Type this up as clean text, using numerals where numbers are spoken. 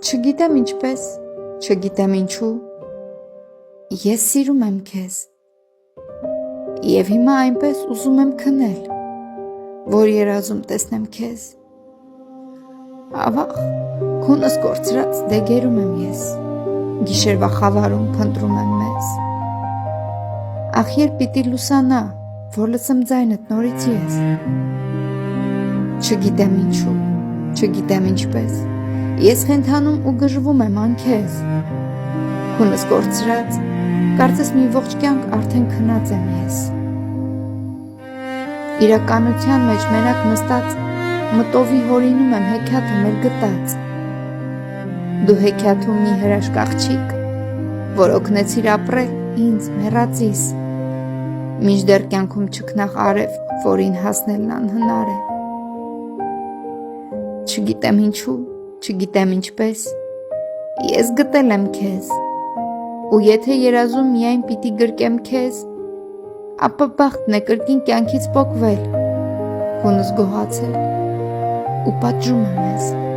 Չգիտեմ ինչպես, չգիտեմ ինչու, ես սիրում եմ քեզ, և հիմա այնպես ուզում եմ քնել, որ երազում տեսնեմ քեզ, ավաղ, քունս կորցրած դեգերում եմ ես, գիշերվա խավարում փնտրում եմ մեզ, ախ երբ պիտի լուսանա, որ լսեմ ձայնդ նորից ես, չգիտեմ ինչու, չգիտեմ ինչպես, ես խենթանում ու գժվում եմ անքեզ, քունս կորցրած, կարծես մի ողջ կյանք արդեն քնած եմ ես, իրականության մեջ մենակ նստած, մտովի հորինում եմ հեքիաթը մեր գտած, դու հեքիաթում մի հրաշք աղջիկ, որ օգնեցիր ապրել ինձ մեռածիս, մինչդեռ կյանքում չքնաղ արև, որին հասնելն անհնար է, չգիտեմ ինչու, չգիտեմ ինչպես, ես գտել եմ քեզ, ու եթե երազում միայն պիտի գրկեմ քեզ, ապա բախտն է կրկին կյանքից պոկվել, քունս գոհացել ու պատժում եմ ես։